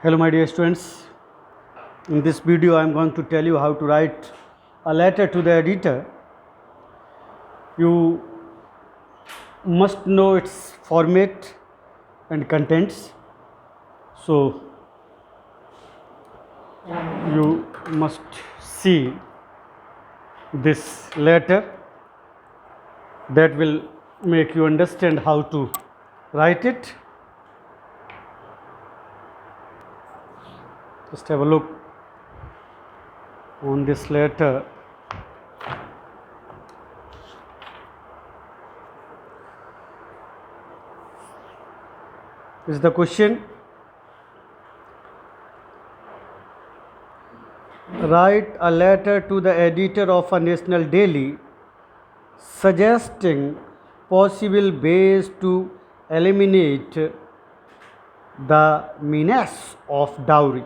Hello my dear students, in this video I am going to tell you how to write a letter to the editor. You must know its format and contents, so you must see this letter that will make you understand how to write it. Just have a look on this letter. This is the question. Write a letter to the editor of a national daily suggesting possible ways to eliminate the menace of dowry,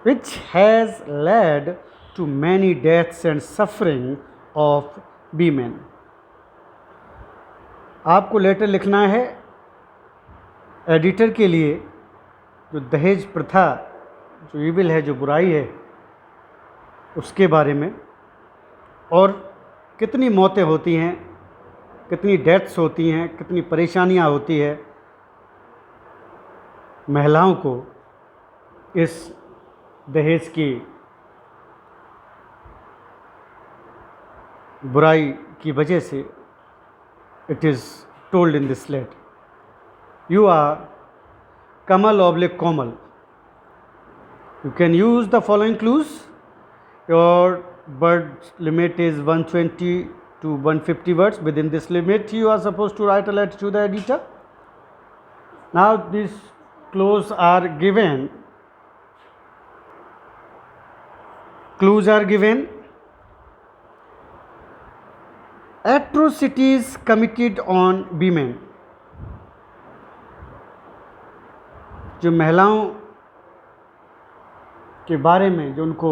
which has led to many deaths and suffering of women. आपको letter लिखना है editor के लिए जो दहेज प्रथा, जो evil है, जो बुराई है, उसके बारे में, और कितनी मौतें होती हैं, कितनी डेथ्स होती हैं, कितनी परेशानियां होती है महिलाओं को इस दहेज की बुराई की वजह से. It is told in this letter. You are Kamal / Komal. You can use the following clues. Your word limit is 120 to 150 words. Within this limit, you are supposed to write a letter to the editor. Now, these clues are given. Clues are given. Atrocities committed on women. जो महिलाओं के बारे में जो उनको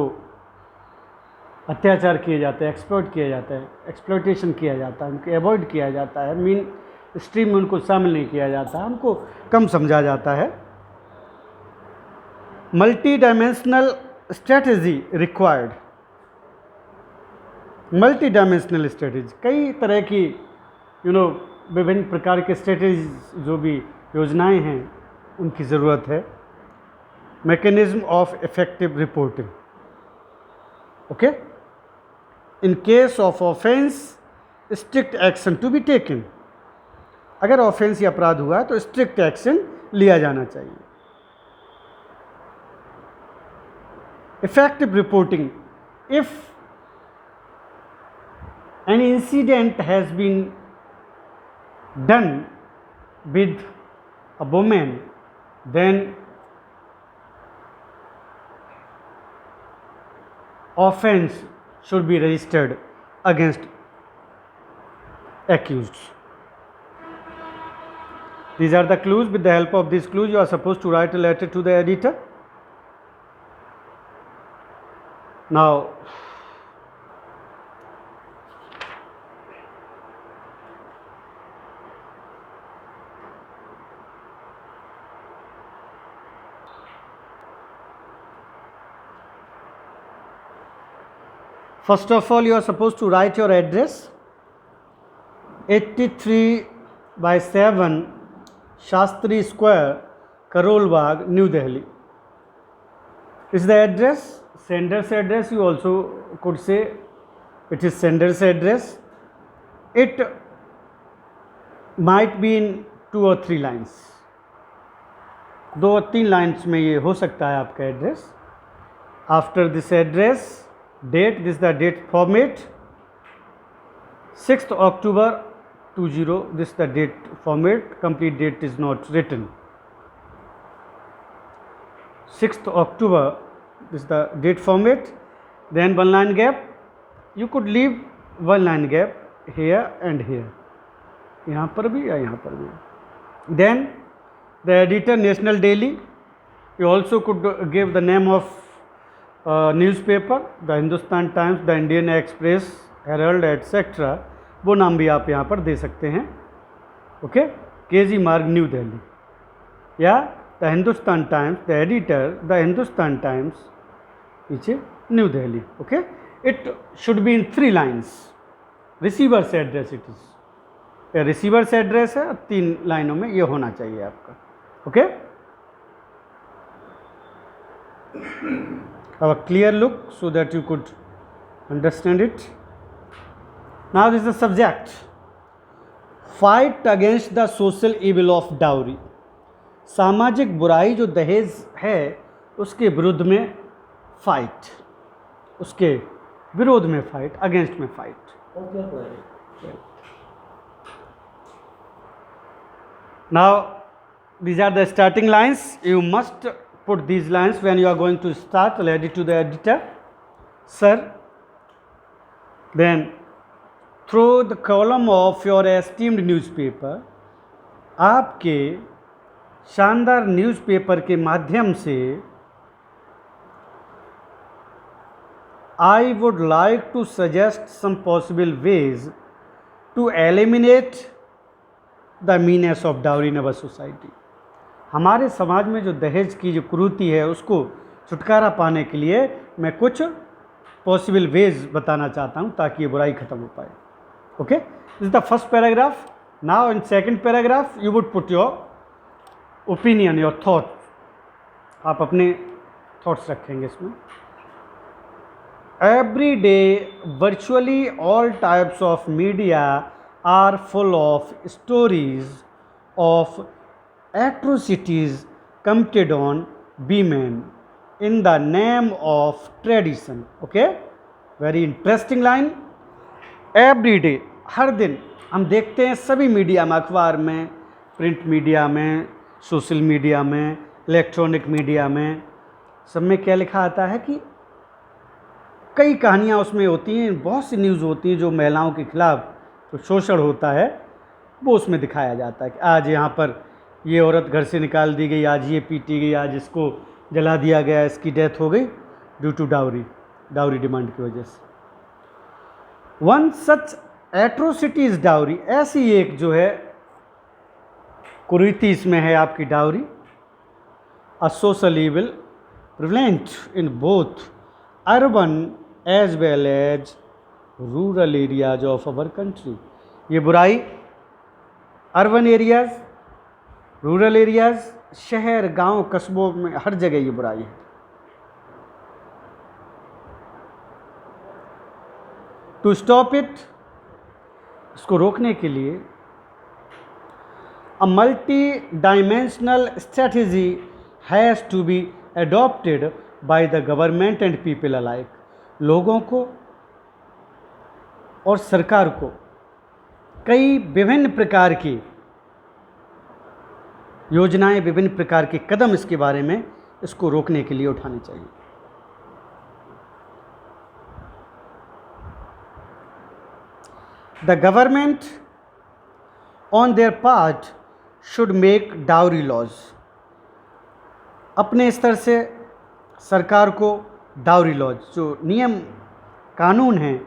अत्याचार किए जाते हैं, एक्सप्लॉइट किया जाता है, एक्सप्लॉइटेशन किया जाता है, उनको अवॉइड किया जाता है, मेन स्ट्रीम में उनको शामिल नहीं किया जाता है, उनको कम समझा जाता है. Multi dimensional strategy required. Multi dimensional strategy, कई तरह की विभिन्न प्रकार के स्ट्रेटजी जो भी योजनाएं हैं उनकी ज़रूरत है. Mechanism of effective reporting. Okay. In case of offence strict action to be taken. अगर ऑफेंस या अपराध हुआ है तो स्ट्रिक्ट एक्शन लिया जाना चाहिए. Effective reporting. If an incident has been done with a woman, then offense should be registered against accused. These are the clues. With the help of these clues, you are supposed to write a letter to the editor. Now, first of all, you are supposed to write your address. 83/7 Shastri Square, Karol Bagh, New Delhi. Is the address. Sender's address, you also could say it is sender's address. It might be in 2 or 3 lines. 2 और 3 lines में ये हो सकता है आपका address. After this address, date, this is the date format, 6th October 20, this is the date format, complete date is not written. 6th October, this is the date format. Then 1 line gap, you could leave 1 line gap here and here, यहाँ पर भी या यहाँ पर भी. Then the editor, National Daily, you also could give the name of newspaper, the Hindustan Times, the Indian Express, Herald etcetera, वो नाम भी आप यहाँ पर दे सकते हैं. Okay. KG Marg, New Delhi, या the Hindustan Times, the editor, the Hindustan Times, नीचे New Delhi. Okay, it should be in 3 lines. Receiver से एड्रेस इट इज, रिसीवर से एड्रेस है, 3 लाइनों में ये होना चाहिए आपका. Okay, have a clear look so that you could understand it. Now this is the subject. Fight against the social evil of dowry. सामाजिक बुराई जो दहेज है उसके विरुद्ध में फाइट, उसके विरोध में फाइट, अगेंस्ट में fight. Now these are the starting lines. You must put these lines when you are going to start. Ready to the editor, sir. Then through the column of your esteemed newspaper, आपके शानदार newspaper के माध्यम से I would like to suggest some possible ways to eliminate the meanness of dowry in our society. हमारे समाज में जो दहेज की जो कुरीति है उसको छुटकारा पाने के लिए मैं कुछ पॉसिबल वेज बताना चाहता हूँ ताकि ये बुराई खत्म हो पाए. Okay, this is the first paragraph. Now in second paragraph you would put your opinion, your thought. आप अपने थॉट्स रखेंगे इसमें. Every day virtually all types of media are full of stories of atrocities committed on women in the name of tradition. Okay, very interesting line. Every day, हर दिन हम देखते हैं सभी media में, अखबार में, प्रिंट मीडिया में, सोशल मीडिया में, इलेक्ट्रॉनिक मीडिया में, सब में क्या लिखा आता है कि कई कहानियाँ उसमें होती हैं, बहुत सी न्यूज़ होती हैं जो महिलाओं के खिलाफ जो शोषण होता है वो उसमें दिखाया जाता है कि आज यहाँ पर ये औरत घर से निकाल दी गई, आज ये पीटी गई, आज इसको जला दिया गया, इसकी डेथ हो गई ड्यू टू डाउरी डिमांड की वजह से. One such atrocity is dowry. ऐसी एक जो है कुरीति इसमें है आपकी dowry. A social evil prevalent in both urban as well as rural areas of our country. ये बुराई अर्बन एरियाज, रूरल एरियाज, शहर, गांव, कस्बों में हर जगह ये बुराई है. टू स्टॉप इट, इसको रोकने के लिए a multi dimensional strategy has to be adopted by the government and people alike. लोगों को और सरकार को कई विभिन्न प्रकार की योजनाएं, विभिन्न प्रकार के कदम इसके बारे में, इसको रोकने के लिए उठाने चाहिए. The government on their part should make dowry laws. अपने स्तर से सरकार को डाउरी लॉज, जो नियम कानून हैं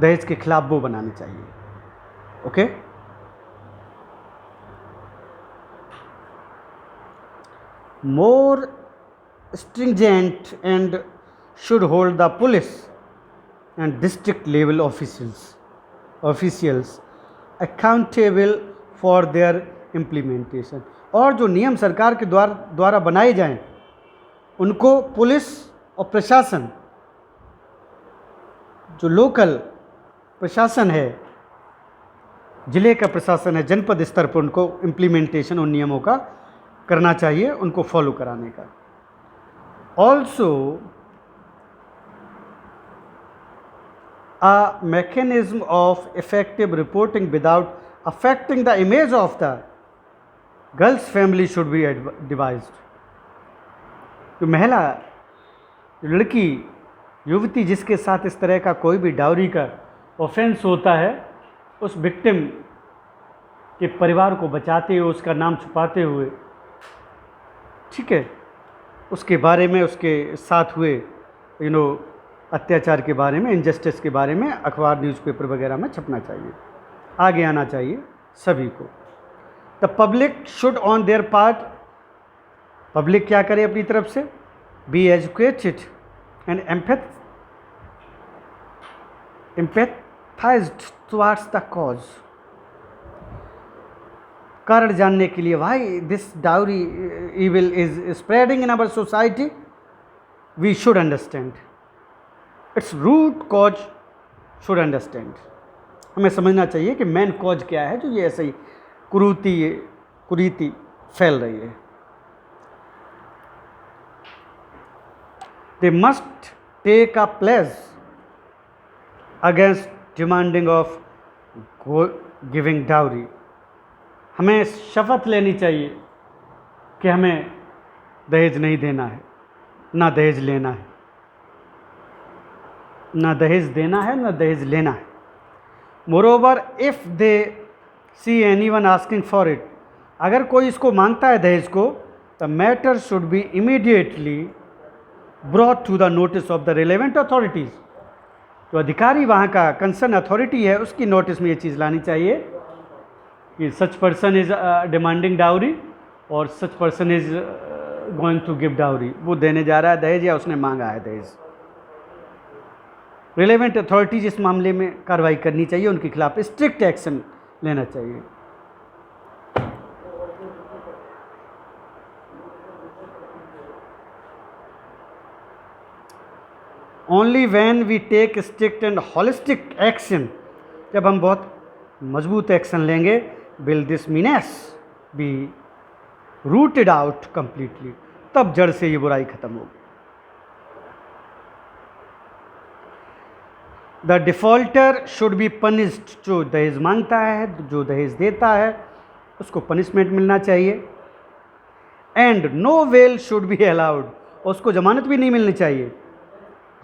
दहेज के खिलाफ, वो बनाने चाहिए. Okay, more stringent and should hold the police and district level officials accountable for their implementation. और जो नियम सरकार के द्वारा बनाए जाएं उनको पुलिस और प्रशासन, जो लोकल प्रशासन है, जिले का प्रशासन है, जनपद स्तर पर उनको इम्प्लीमेंटेशन उन नियमों का करना चाहिए, उनको फॉलो कराने का. Also a mechanism of effective reporting without affecting the image of the girls family should be devised. जो महिला, जो लड़की, युवती जिसके साथ इस तरह का कोई भी डाउरी का ऑफेंस होता है, उस विक्टिम के परिवार को बचाते हुए, उसका नाम छुपाते हुए, ठीक है, उसके बारे में, उसके साथ हुए अत्याचार के बारे में, इनजस्टिस के बारे में अखबार, न्यूज़पेपर वगैरह में छपना चाहिए, आगे आना चाहिए सभी को. The public should on their part public क्या करे अपनी तरफ से? Be educated and empathized towards the cause. कारण जानने के लिए, why this dowry evil is spreading in our society, we should understand its root cause, should understand. हमें समझना चाहिए कि मेन कॉज क्या है जो ये ऐसे ही कुरीति फैल रही है। They must take a pledge against demanding of giving dowry. हमें शपथ लेनी चाहिए कि हमें दहेज नहीं देना है, ना दहेज लेना है, ना दहेज देना है, ना दहेज लेना है। Moreover if they see anyone asking for it, अगर कोई इसको मांगता है दहेज को, the matter should be immediately brought to the notice of the relevant authorities. जो अधिकारी वहाँ का कंसर्न अथॉरिटी है उसकी नोटिस में ये चीज़ लानी चाहिए कि such person is demanding dowry और such person is going to give dowry. वो देने जा रहा है दहेज या उसने मांगा है दहेज। रिलेवेंट अथॉरिटीज इस मामले में कार्रवाई करनी चाहिए, उनके खिलाफ स्ट्रिक्ट एक्शन लेना चाहिए। Only when we take strict and holistic action, जब हम बहुत मजबूत एक्शन लेंगे, will this menace be rooted out completely, तब जड़ से ये बुराई खत्म होगी। The defaulter should be punished, जो दहेज मांगता है, जो दहेज देता है, उसको पनिशमेंट मिलना चाहिए। And no bail should be allowed, और उसको जमानत भी नहीं मिलनी चाहिए,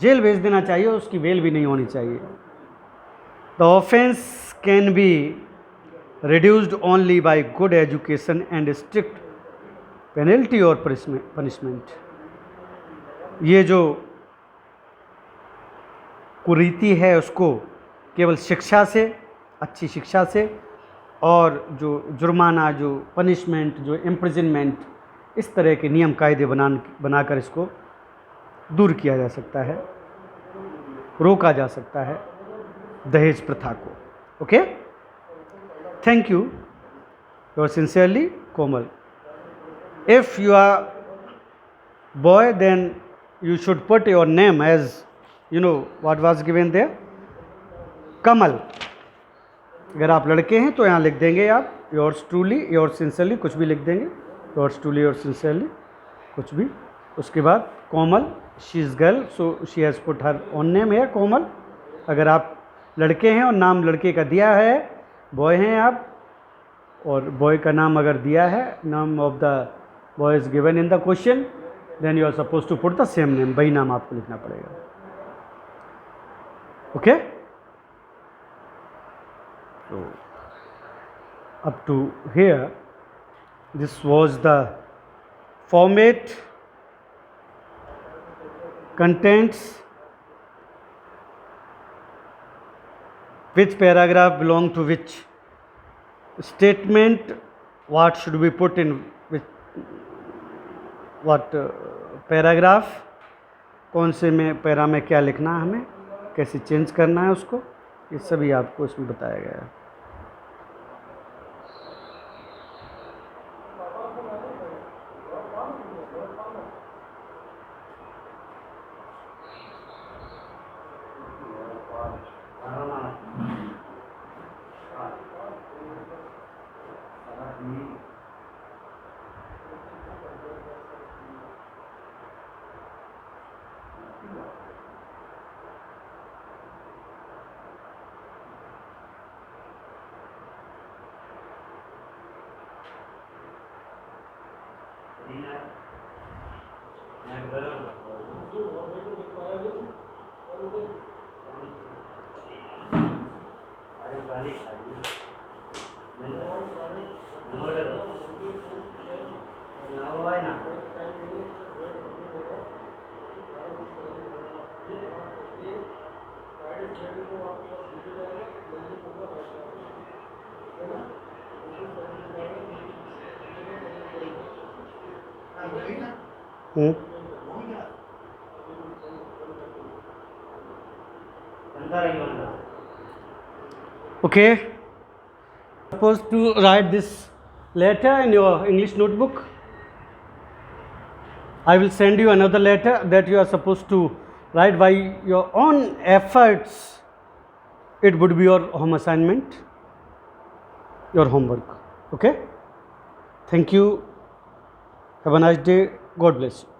जेल भेज देना चाहिए, उसकी वेल भी नहीं होनी चाहिए। The offence can be reduced only by good education and strict penalty और punishment। ये जो कुरीति है उसको केवल शिक्षा से, अच्छी शिक्षा से, और जो जुर्माना, जो पनिशमेंट, जो इम्प्रिजनमेंट, इस तरह के नियम कायदे बनाकर इसको दूर किया जा सकता है, रोका जा सकता है दहेज प्रथा को। Okay, thank you. Yours sincerely Komal. If you are boy, then you should put your name as, you know, what was given there, कमल। अगर आप लड़के हैं तो यहाँ लिख देंगे आप योर्स ट्रूली, योर सिंसियरली, कुछ भी लिख देंगे, योर्स ट्रूली, योर सिंसियरली, कुछ भी। उसके बाद Komal, she is girl, so she has put her own name है कोमल। अगर आप लड़के हैं और नाम लड़के का दिया है, बॉय हैं आप, और बॉय का नाम अगर दिया है, नाम of the boy is given in the question, then you are supposed to put the same name, वही नाम आपको लिखना पड़ेगा। Okay, so up to here this was the format, contents, which paragraph belong to which statement, what should be put in which what paragraph, कौन से में para में क्या लिखना है, हमें कैसे चेंज करना है उसको, ये सभी आपको इसमें बताया गया है। Hmm. Okay. Supposed to write this letter in your English notebook. I will send you another letter that you are supposed to write by your own efforts. It would be your home assignment, your homework. Okay. Thank you. Have a nice day. God bless you.